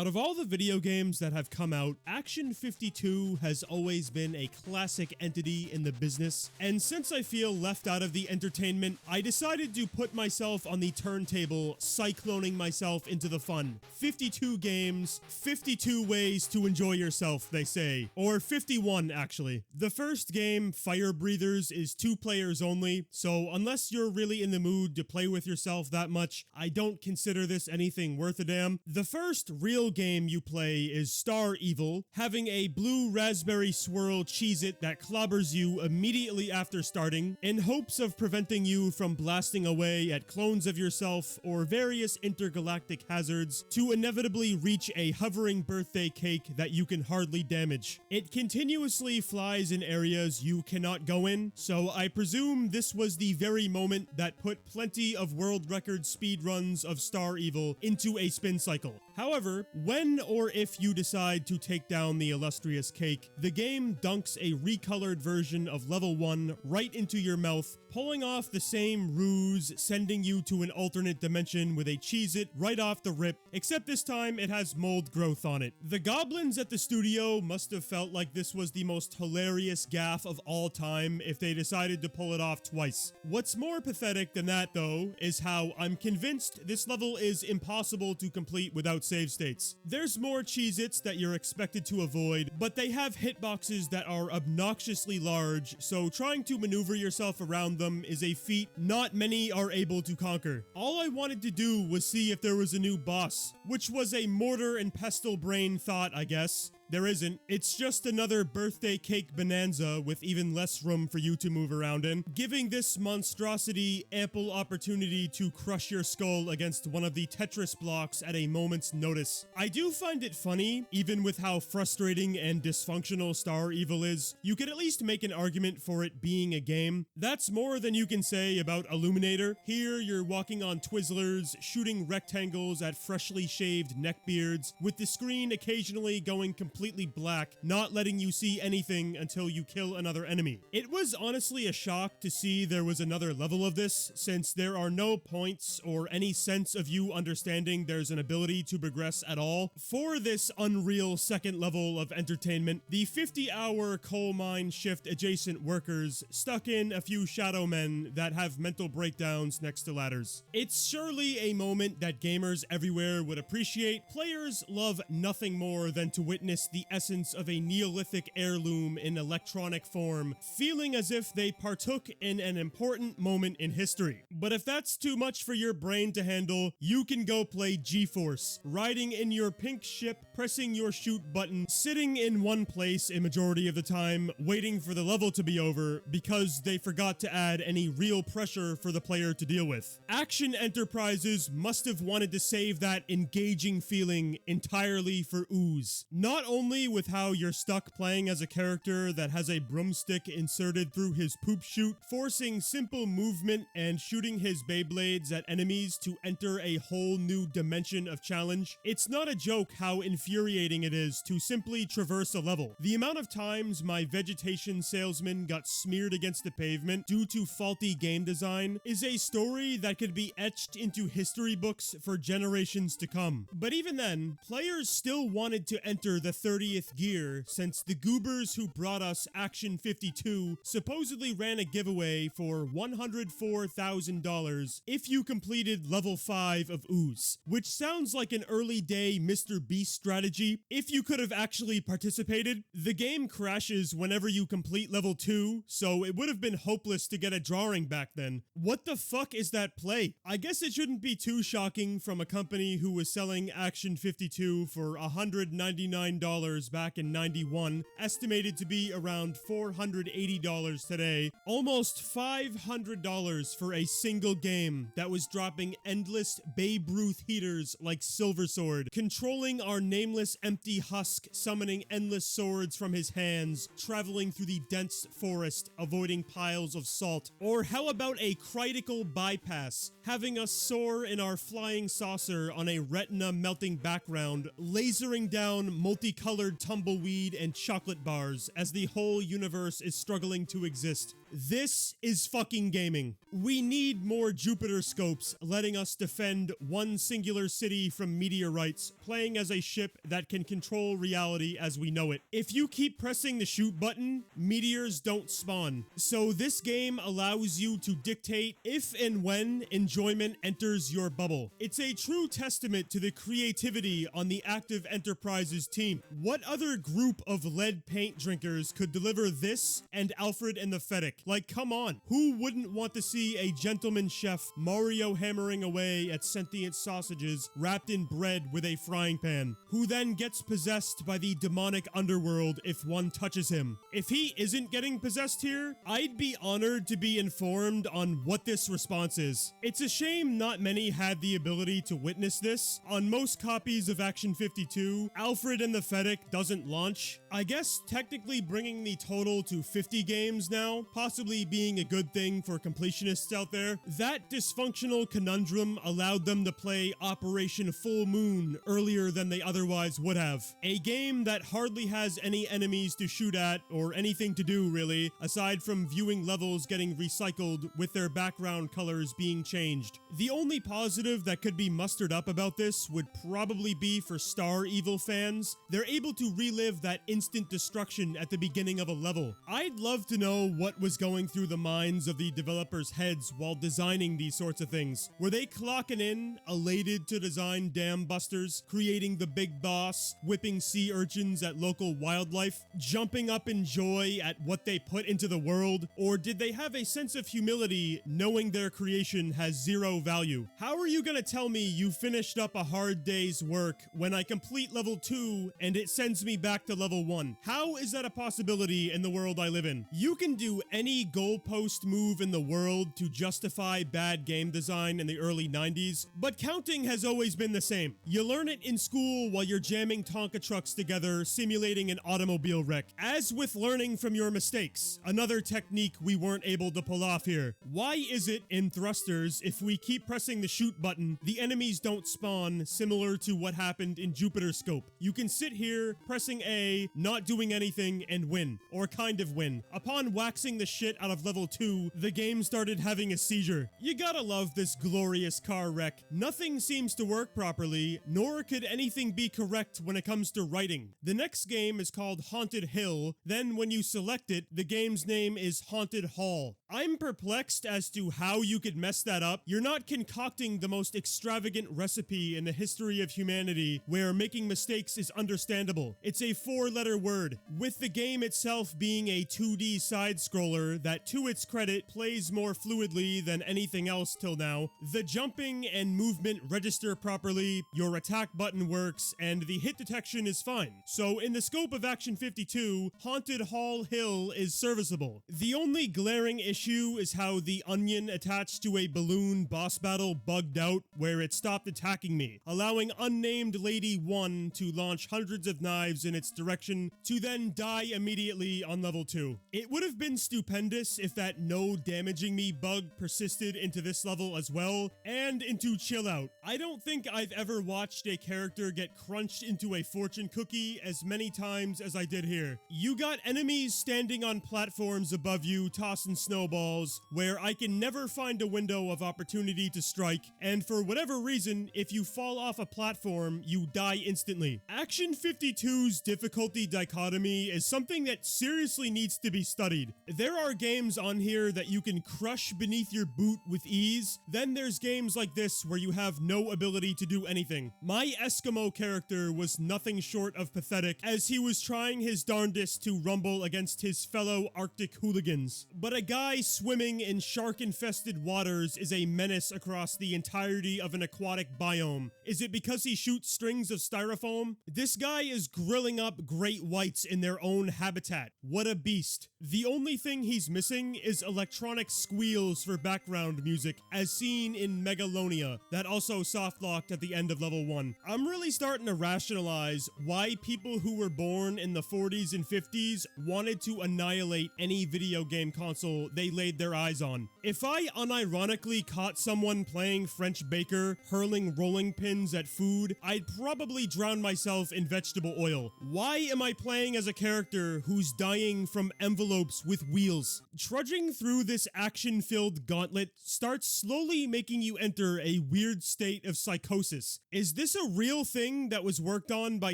Out of all the video games that have come out, Action 52 has always been a classic entity in the business, and since I feel left out of the entertainment, I decided to put myself on the turntable, cycloning myself into the fun. 52 games, 52 ways to enjoy yourself, they say. Or 51, actually. The first game, Fire Breathers, is 2 players only, so unless you're really in the mood to play with yourself that much, I don't consider this anything worth a damn. The first real game you play is Star Evil, having a blue raspberry swirl Cheez-It that clobbers you immediately after starting, in hopes of preventing you from blasting away at clones of yourself or various intergalactic hazards to inevitably reach a hovering birthday cake that you can hardly damage. It continuously flies in areas you cannot go in, so I presume this was the very moment that put plenty of world record speedruns of Star Evil into a spin cycle. However, when or if you decide to take down the illustrious cake, the game dunks a recolored version of level 1 right into your mouth, pulling off the same ruse, sending you to an alternate dimension with a Cheez-It right off the rip, except this time it has mold growth on it. The goblins at the studio must have felt like this was the most hilarious gaffe of all time if they decided to pull it off twice. What's more pathetic than that, though, is how I'm convinced this level is impossible to complete without save states. There's more Cheez-Its that you're expected to avoid, but they have hitboxes that are obnoxiously large, so trying to maneuver yourself around them is a feat not many are able to conquer. All I wanted to do was see if there was a new boss, which was a mortar and pestle brain thought, I guess. There isn't. It's just another birthday cake bonanza with even less room for you to move around in, giving this monstrosity ample opportunity to crush your skull against one of the Tetris blocks at a moment's notice. I do find it funny, even with how frustrating and dysfunctional Star Evil is, you could at least make an argument for it being a game. That's more than you can say about Illuminator. Here, you're walking on Twizzlers, shooting rectangles at freshly shaved neckbeards, with the screen occasionally going completely black, not letting you see anything until you kill another enemy. It was honestly a shock to see there was another level of this, since there are no points or any sense of you understanding there's an ability to progress at all. For this unreal second level of entertainment, the 50-hour coal mine shift adjacent workers stuck in a few shadow men that have mental breakdowns next to ladders. It's surely a moment that gamers everywhere would appreciate. Players love nothing more than to witness the essence of a Neolithic heirloom in electronic form, feeling as if they partook in an important moment in history. But if that's too much for your brain to handle, you can go play G-Force, riding in your pink ship, pressing your shoot button, sitting in one place a majority of the time, waiting for the level to be over because they forgot to add any real pressure for the player to deal with. Action Enterprises must have wanted to save that engaging feeling entirely for Ooze. Not only with how you're stuck playing as a character that has a broomstick inserted through his poop chute, forcing simple movement and shooting his Beyblades at enemies to enter a whole new dimension of challenge. It's not a joke how infuriating it is to simply traverse a level. The amount of times my vegetation salesman got smeared against the pavement due to faulty game design is a story that could be etched into history books for generations to come. But even then, players still wanted to enter the 30th gear, since the goobers who brought us Action 52 supposedly ran a giveaway for $104,000 if you completed level 5 of Ooze, which sounds like an early day Mr. Beast strategy. If you could have actually participated, the game crashes whenever you complete level 2, so it would have been hopeless to get a drawing back then. What the fuck is that play? I guess it shouldn't be too shocking from a company who was selling Action 52 for $199 back in 91, estimated to be around $480 today, almost $500 for a single game that was dropping endless Babe Ruth heaters like Silver Sword, controlling our nameless empty husk, summoning endless swords from his hands, traveling through the dense forest, avoiding piles of salt. Or how about a critical bypass, having us soar in our flying saucer on a retina melting background, lasering down multicolored tumbleweed and chocolate bars as the whole universe is struggling to exist. This is fucking gaming. We need more Jupiter scopes letting us defend one singular city from meteorites, playing as a ship that can control reality as we know it. If you keep pressing the shoot button, meteors don't spawn. So this game allows you to dictate if and when enjoyment enters your bubble. It's a true testament to the creativity on the Active Enterprises team. What other group of lead paint drinkers could deliver this and Alfred and the Fennec? Like, come on. Who wouldn't want to see a gentleman chef Mario hammering away at sentient sausages wrapped in bread with a frying pan, who then gets possessed by the demonic underworld if one touches him? If he isn't getting possessed here, I'd be honored to be informed on what this response is. It's a shame not many had the ability to witness this. On most copies of Action 52, Alfred and the Fennec doesn't launch. I guess technically bringing the total to 50 games now, possibly being a good thing for completionists out there. That dysfunctional conundrum allowed them to play Operation Full Moon earlier than they otherwise would have. A game that hardly has any enemies to shoot at or anything to do really, aside from viewing levels getting recycled with their background colors being changed. The only positive that could be mustered up about this would probably be for Star Evil fans. They're able to relive that instant destruction at the beginning of a level. I'd love to know what was going through the minds of the developers' heads while designing these sorts of things. Were they clocking in, elated to design dam busters, creating the big boss, whipping sea urchins at local wildlife, jumping up in joy at what they put into the world? Or did they have a sense of humility knowing their creation has zero value? How are you gonna tell me you finished up a hard day's work when I complete level 2 and it sends me back to level 1? How is that a possibility in the world I live in? You can do any goalpost move in the world to justify bad game design in the early 90s, but counting has always been the same. You learn it in school while you're jamming Tonka trucks together, simulating an automobile wreck. As with learning from your mistakes, another technique we weren't able to pull off here. Why is it in thrusters, if we keep pressing the shoot button, the enemies don't spawn, similar to what happened in Jupiter Scope? You can sit here, pressing A, not doing anything, and win. Or kind of win. Upon waxing the shit out of level 2, the game started having a seizure. You gotta love this glorious car wreck. Nothing seems to work properly, nor could anything be correct when it comes to writing. The next game is called Haunted Hill, then when you select it, the game's name is Haunted Hall. I'm perplexed as to how you could mess that up. You're not concocting the most extravagant recipe in the history of humanity where making mistakes is understandable. It's a 4-letter word, with the game itself being a 2D side-scroller that, to its credit, plays more fluidly than anything else till now. The jumping and movement register properly, your attack button works, and the hit detection is fine. So in the scope of Action 52, Haunted Hall Hill is serviceable. The only glaring issue is how the onion attached to a balloon boss battle bugged out, where it stopped attacking me, allowing unnamed Lady 1 to launch hundreds of knives in its direction to then die immediately on level 2. It would have been stupendous if that no damaging me bug persisted into this level as well, and into Chill Out. I don't think I've ever watched a character get crunched into a fortune cookie as many times as I did here. You got enemies standing on platforms above you tossing snowballs, where I can never find a window of opportunity to strike, and for whatever reason, if you fall off a platform, you die instantly. Action 52's difficulty dichotomy is something that seriously needs to be studied. There are games on here that you can crush beneath your boot with ease, then there's games like this where you have no ability to do anything. My Eskimo character was nothing short of pathetic as he was trying his darndest to rumble against his fellow Arctic hooligans. But a guy swimming in shark-infested waters is a menace across the entirety of an aquatic biome. Is it because he shoots strings of styrofoam? This guy is grilling up great whites in their own habitat. What a beast. The only thing he's missing is electronic squeals for background music, as seen in Megalonia, that also softlocked at the end of level 1. I'm really starting to rationalize why people who were born in the 40s and 50s wanted to annihilate any video game console they they laid their eyes on. If I unironically caught someone playing French baker, hurling rolling pins at food, I'd probably drown myself in vegetable oil. Why am I playing as a character who's dying from envelopes with wheels? Trudging through this action-filled gauntlet starts slowly making you enter a weird state of psychosis. Is this a real thing that was worked on by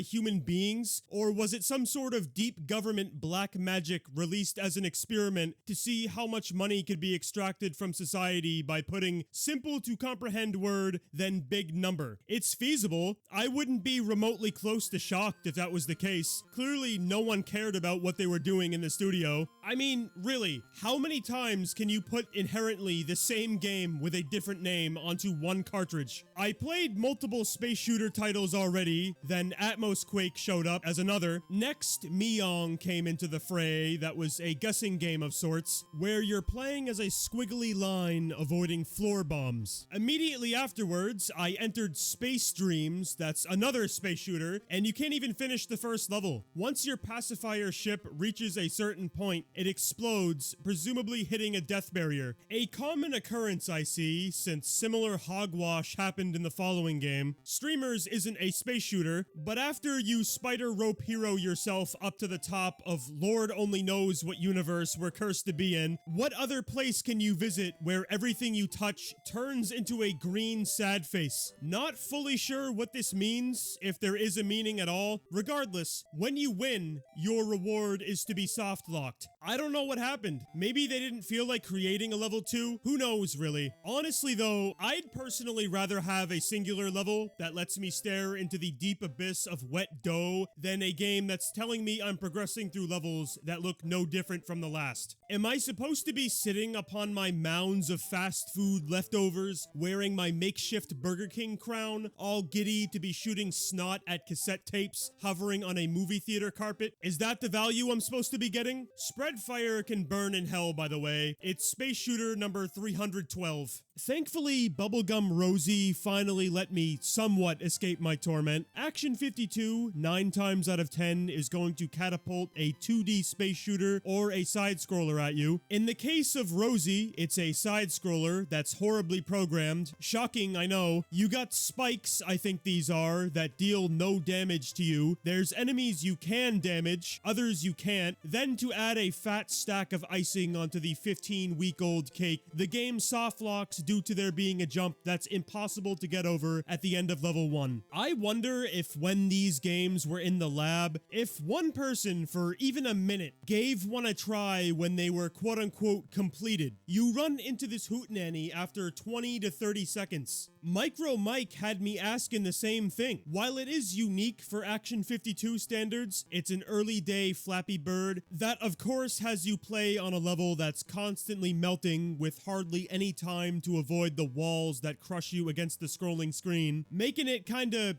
human beings, or was it some sort of deep government black magic released as an experiment to see how much money could be extracted from society by putting simple to comprehend word, then big number? It's feasible. I wouldn't be remotely close to shocked if that was the case. Clearly, no one cared about what they were doing in the studio. I mean, really, how many times can you put inherently the same game with a different name onto one cartridge? I played multiple space shooter titles already, then Atmos Quake showed up as another. Next, Miyong came into the fray. That was a guessing game of sorts, where you're playing as a squiggly line avoiding floor bombs. Immediately afterwards, I entered Space Dreams, that's another space shooter, and you can't even finish the first level. Once your pacifier ship reaches a certain point, it explodes, presumably hitting a death barrier. A common occurrence I see, since similar hogwash happened in the following game. Streamers isn't a space shooter, but after you spider rope hero yourself up to the top of Lord only knows what universe we're cursed to be in, what other place can you visit where everything you touch turns into a green sad face? Not fully sure what this means, if there is a meaning at all. Regardless, when you win, your reward is to be soft locked. I don't know what happened. Maybe they didn't feel like creating a level 2? Who knows, really? Honestly though, I'd personally rather have a singular level that lets me stare into the deep abyss of wet dough than a game that's telling me I'm progressing through levels that look no different from the last. Am I supposed to be sitting upon my mounds of fast food leftovers, wearing my makeshift Burger King crown, all giddy to be shooting snot at cassette tapes, hovering on a movie theater carpet? Is that the value I'm supposed to be getting? Spread fire can burn in hell, by the way. It's space shooter number 312. Thankfully, Bubblegum Rosie finally let me somewhat escape my torment. Action 52, 9 times out of 10, is going to catapult a 2D space shooter or a side-scroller at you. In the case of Rosie, it's a side-scroller that's horribly programmed. Shocking, I know. You got spikes, I think these are, that deal no damage to you. There's enemies you can damage, others you can't. Then to add a fat stack of icing onto the 15-week-old cake, the game soft locks due to there being a jump that's impossible to get over at the end of level 1. I wonder if when these games were in the lab, if one person for even a minute gave one a try when they were quote-unquote completed. You run into this hootenanny after 20 to 30 seconds. Micro Mike had me asking the same thing. While it is unique for Action 52 standards, it's an early day Flappy Bird that of course has you play on a level that's constantly melting with hardly any time to avoid the walls that crush you against the scrolling screen, making it kinda,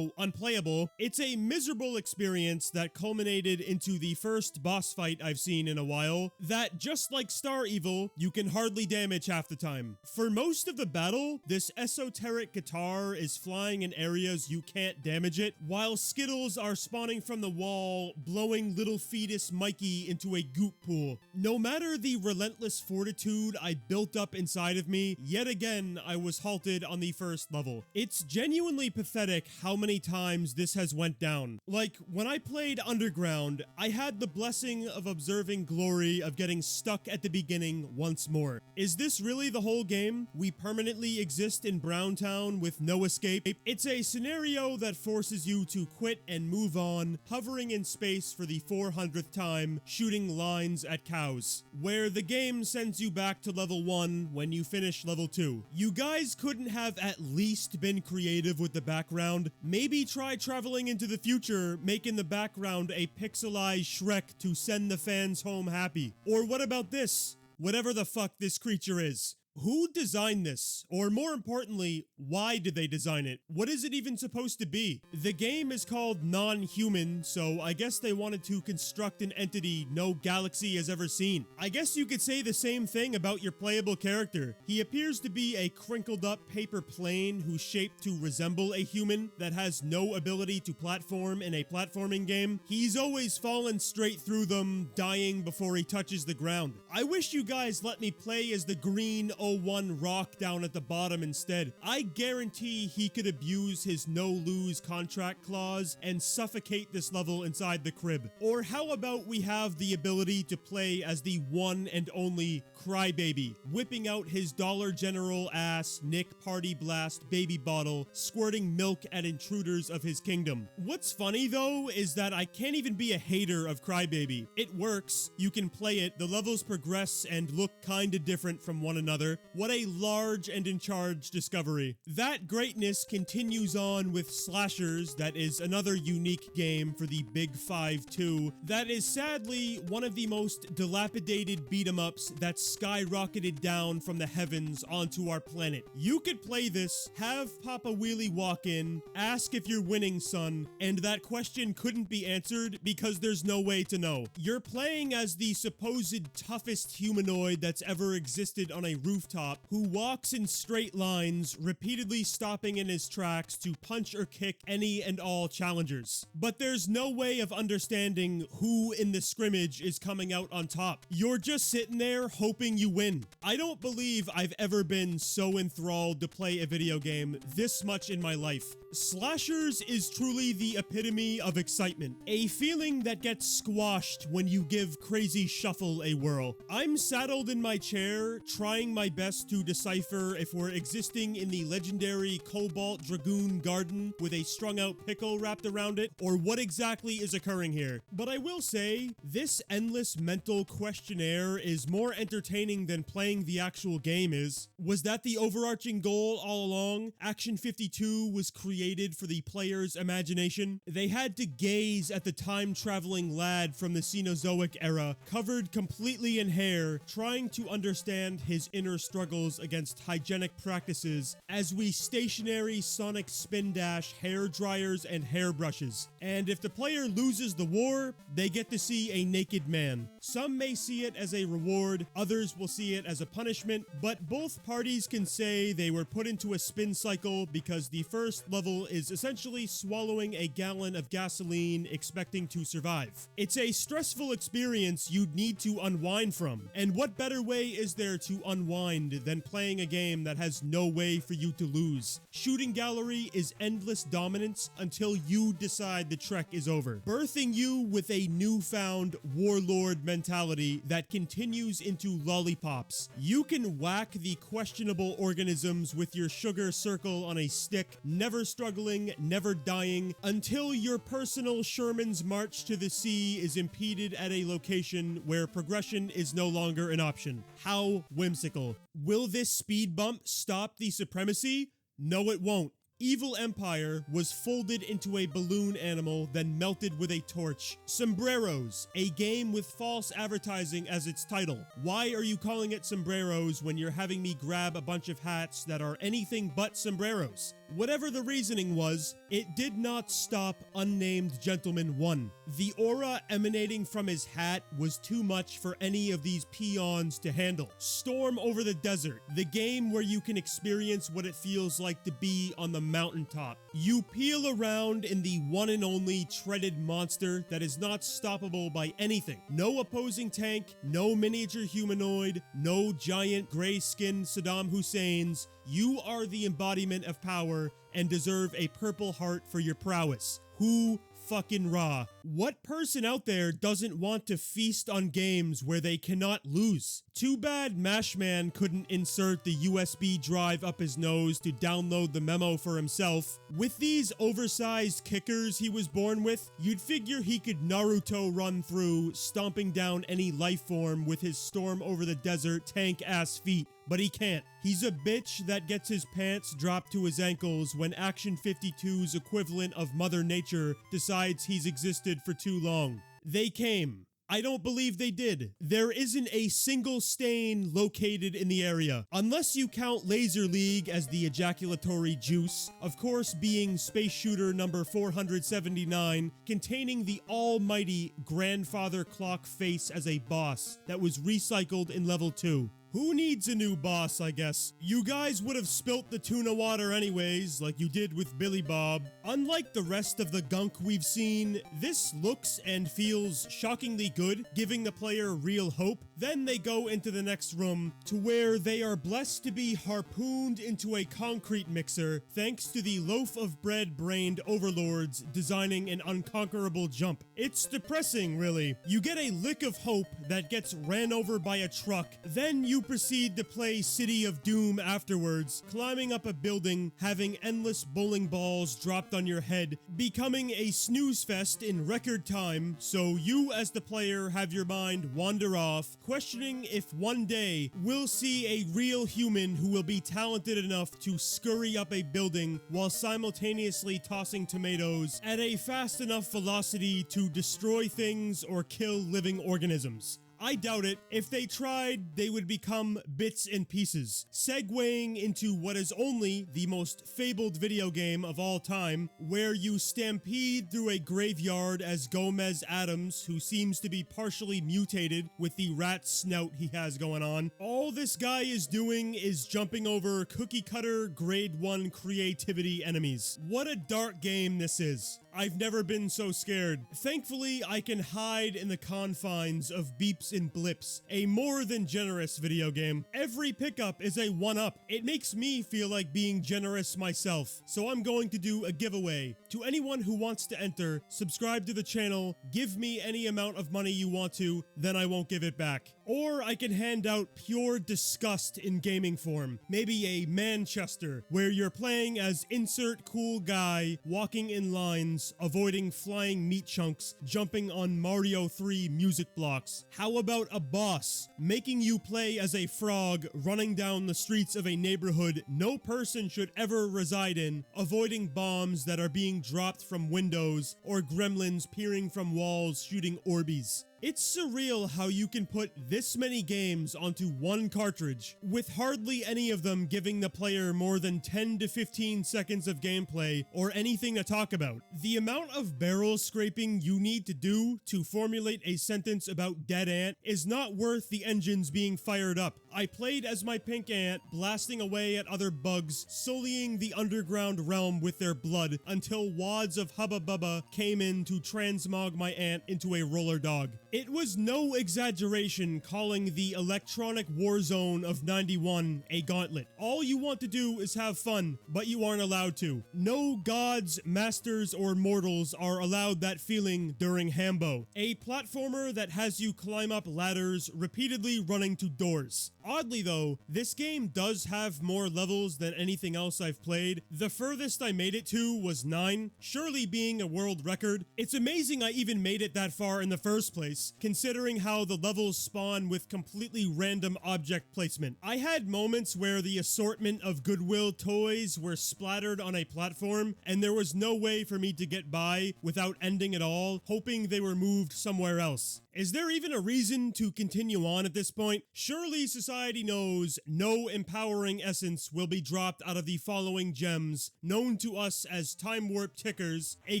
unplayable. It's a miserable experience that culminated into the first boss fight I've seen in a while, that just like Star Evil, you can hardly damage half the time. For most of the battle, this esoteric guitar is flying in areas you can't damage it, while Skittles are spawning from the wall, blowing little fetus Mikey into a goop pool. No matter the relentless fortitude I built up inside of me, yet again I was halted on the first level. It's genuinely pathetic how many times this has went down. Like, when I played Underground, I had the blessing of observing glory of getting stuck at the beginning once more. Is this really the whole game? We permanently exist in Browntown with no escape. It's a scenario that forces you to quit and move on, hovering in space for the 400th time, shooting lines at cows, where the game sends you back to level 1 when you finish level 2. You guys couldn't have at least been creative with the background. Maybe try traveling into the future, making the background a pixelized Shrek to send the fans home happy. Or what about this? Whatever the fuck this creature is. Who designed this? Or more importantly, why did they design it? What is it even supposed to be? The game is called non-human, so I guess they wanted to construct an entity no galaxy has ever seen. I guess you could say the same thing about your playable character. He appears to be a crinkled up paper plane who's shaped to resemble a human that has no ability to platform in a platforming game. He's always fallen straight through them, dying before he touches the ground. I wish you guys let me play as the green 01 rock down at the bottom instead. I guarantee he could abuse his no-lose contract clause and suffocate this level inside the crib. Or how about we have the ability to play as the one and only Crybaby, whipping out his Dollar General ass Nick Party Blast baby bottle, squirting milk at intruders of his kingdom. What's funny though is that I can't even be a hater of Crybaby. It works, you can play it, the levels progress and look kinda different from one another. What a large and in charge discovery. That greatness continues on with Slashers, that is another unique game for the Big 5-2, that is sadly one of the most dilapidated beat-em-ups that's skyrocketed down from the heavens onto our planet. You could play this, have Papa Wheelie walk in, ask if you're winning, son, and that question couldn't be answered because there's no way to know. You're playing as the supposed toughest humanoid that's ever existed on a rooftop who walks in straight lines, repeatedly stopping in his tracks to punch or kick any and all challengers. But there's no way of understanding who in the scrimmage is coming out on top. You're just sitting there hoping you win. I don't believe I've ever been so enthralled to play a video game this much in my life. Slashers is truly the epitome of excitement, a feeling that gets squashed when you give Crazy Shuffle a whirl. I'm saddled in my chair, trying my best to decipher if we're existing in the legendary Cobalt Dragoon Garden with a strung out pickle wrapped around it, or what exactly is occurring here. But I will say, this endless mental questionnaire is more entertaining than playing the actual game is. Was that the overarching goal all along? Action 52 was created for the player's imagination. They had to gaze at the time-traveling lad from the Cenozoic era, covered completely in hair, trying to understand his inner struggles against hygienic practices as we stationary sonic spin dash hair dryers and hairbrushes. And if the player loses the war, they get to see a naked man. Some may see it as a reward, others will see it as a punishment, but both parties can say they were put into a spin cycle because the first level is essentially swallowing a gallon of gasoline expecting to survive. It's a stressful experience you'd need to unwind from, and what better way is there to unwind than playing a game that has no way for you to lose? Shooting Gallery is endless dominance until you decide the trek is over, birthing you with a newfound warlord mentality that continues into lollipops. You can whack the questionable organisms with your sugar circle on a stick, never struggling, never dying, until your personal Sherman's March to the Sea is impeded at a location where progression is no longer an option. How whimsical. Will this speed bump stop the supremacy? No, it won't. Evil Empire was folded into a balloon animal, then melted with a torch. Sombreros, a game with false advertising as its title. Why are you calling it Sombreros when you're having me grab a bunch of hats that are anything but sombreros? Whatever the reasoning was, it did not stop Unnamed Gentleman 1. The aura emanating from his hat was too much for any of these peons to handle. Storm Over the Desert, the game where you can experience what it feels like to be on the mountaintop. You peel around in the one and only treaded monster that is not stoppable by anything. No opposing tank, no miniature humanoid, no giant gray-skinned Saddam Husseins. You are the embodiment of power and deserve a purple heart for your prowess. Who fucking raw. What person out there doesn't want to feast on games where they cannot lose? Too bad Mashman couldn't insert the USB drive up his nose to download the memo for himself. With these oversized kickers he was born with, you'd figure he could Naruto run through, stomping down any life form with his Storm Over the Desert tank-ass feet. But he can't. He's a bitch that gets his pants dropped to his ankles when Action 52's equivalent of Mother Nature decides he's existed for too long. They came. I don't believe they did. There isn't a single stain located in the area, unless you count Laser League as the ejaculatory juice, of course being Space Shooter number 479, containing the almighty grandfather clock face as a boss that was recycled in level 2. Who needs a new boss, I guess? You guys would have spilt the tuna water anyways, like you did with Billy Bob. Unlike the rest of the gunk we've seen, this looks and feels shockingly good, giving the player real hope. Then they go into the next room, to where they are blessed to be harpooned into a concrete mixer, thanks to the loaf of bread brained overlords designing an unconquerable jump. It's depressing, really. You get a lick of hope that gets ran over by a truck, then you proceed to play City of Doom afterwards, climbing up a building, having endless bowling balls dropped on your head, becoming a snooze fest in record time, so you as the player have your mind wander off, questioning if one day we'll see a real human who will be talented enough to scurry up a building while simultaneously tossing tomatoes at a fast enough velocity to destroy things or kill living organisms. I doubt it. If they tried, they would become bits and pieces. Segueing into what is only the most fabled video game of all time, where you stampede through a graveyard as Gomez Adams, who seems to be partially mutated with the rat snout he has going on. All this guy is doing is jumping over cookie-cutter grade 1 creativity enemies. What a dark game this is. I've never been so scared. Thankfully, I can hide in the confines of beeps and blips, a more than generous video game. Every pickup is a 1-up. It makes me feel like being generous myself, so I'm going to do a giveaway. To anyone who wants to enter, subscribe to the channel, give me any amount of money you want to, then I won't give it back. Or I can hand out pure disgust in gaming form. Maybe a Manchester, where you're playing as insert cool guy, walking in lines, avoiding flying meat chunks, jumping on Mario 3 music blocks. How about a boss, making you play as a frog running down the streets of a neighborhood no person should ever reside in, avoiding bombs that are being dropped from windows, or gremlins peering from walls shooting Orbeez. It's surreal how you can put this many games onto one cartridge, with hardly any of them giving the player more than 10 to 15 seconds of gameplay or anything to talk about. The amount of barrel scraping you need to do to formulate a sentence about Dead Ant is not worth the engines being fired up. I played as my pink ant, blasting away at other bugs, sullying the underground realm with their blood, until wads of Hubba Bubba came in to transmog my ant into a roller dog. It was no exaggeration calling the electronic war zone of 91 a gauntlet. All you want to do is have fun, but you aren't allowed to. No gods, masters, or mortals are allowed that feeling during Hambo, a platformer that has you climb up ladders, repeatedly running to doors. Oddly though, this game does have more levels than anything else I've played. The furthest I made it to was 9, surely being a world record. It's amazing I even made it that far in the first place, considering how the levels spawn with completely random object placement. I had moments where the assortment of Goodwill toys were splattered on a platform, and there was no way for me to get by without ending it all, hoping they were moved somewhere else. Is there even a reason to continue on at this point? Surely society knows no empowering essence will be dropped out of the following gems, known to us as time warp tickers, a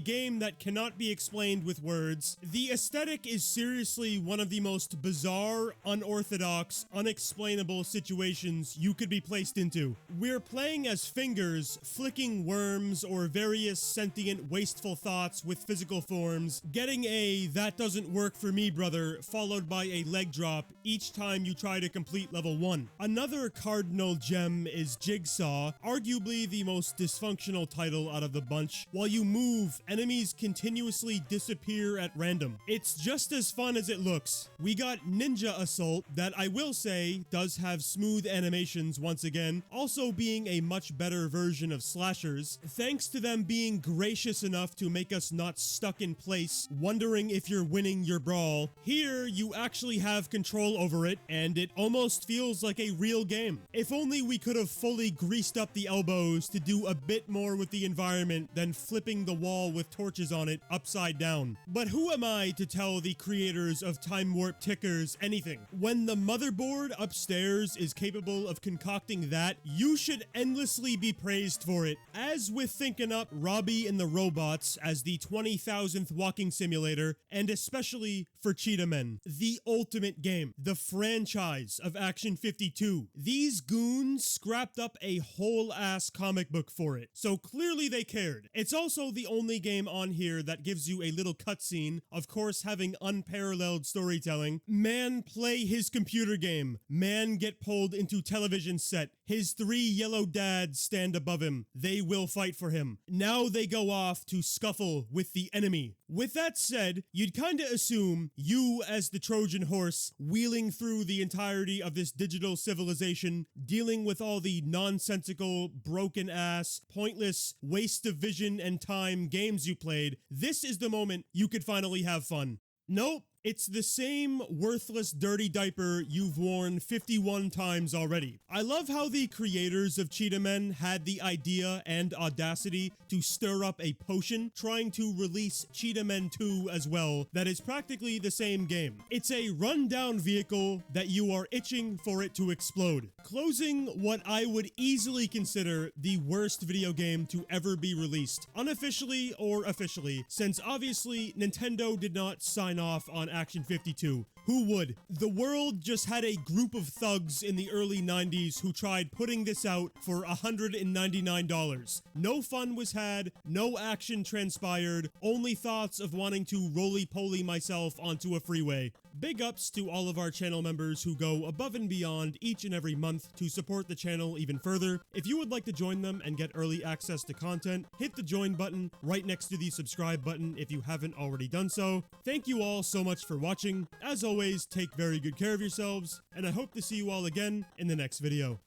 game that cannot be explained with words. The aesthetic is seriously one of the most bizarre, unorthodox, unexplainable situations you could be placed into. We're playing as fingers, flicking worms or various sentient wasteful thoughts with physical forms, getting a "that doesn't work for me, brother," followed by a leg drop each time you try to complete level 1. Another cardinal gem is Jigsaw, arguably the most dysfunctional title out of the bunch. While you move, enemies continuously disappear at random. It's just as fun as it looks. We got Ninja Assault, that I will say does have smooth animations once again, also being a much better version of slashers, thanks to them being gracious enough to make us not stuck in place, wondering if you're winning your brawl. Here, you actually have control over it, and it almost feels like a real game. If only we could have fully greased up the elbows to do a bit more with the environment than flipping the wall with torches on it upside down. But who am I to tell the creator creators of time warp tickers anything. When the motherboard upstairs is capable of concocting that, you should endlessly be praised for it. As with thinking up Robbie and the Robots as the 20,000th walking simulator, and especially for Cheetah Men, the ultimate game, the franchise of Action 52. These goons scrapped up a whole ass comic book for it, so clearly they cared. It's also the only game on here that gives you a little cutscene, of course having unparalleled storytelling. Man play his computer game. Man get pulled into television set. His 3 yellow dads stand above him. They will fight for him. Now they go off to scuffle with the enemy. With that said, you'd kinda assume you as the Trojan horse wheeling through the entirety of this digital civilization, dealing with all the nonsensical, broken ass, pointless, waste of vision and time games you played, this is the moment you could finally have fun. Nope. It's the same worthless dirty diaper you've worn 51 times already. I love how the creators of Cheetah Men had the idea and audacity to stir up a potion, trying to release Cheetah Men 2 as well, that is practically the same game. It's a rundown vehicle that you are itching for it to explode. Closing what I would easily consider the worst video game to ever be released, unofficially or officially, since obviously Nintendo did not sign off on Action 52. Who would? The world just had a group of thugs in the early 90s who tried putting this out for $199. No fun was had, no action transpired, only thoughts of wanting to roly-poly myself onto a freeway. Big ups to all of our channel members who go above and beyond each and every month to support the channel even further. If you would like to join them and get early access to content, hit the join button right next to the subscribe button if you haven't already done so. Thank you all so much for watching. As always, take very good care of yourselves, and I hope to see you all again in the next video.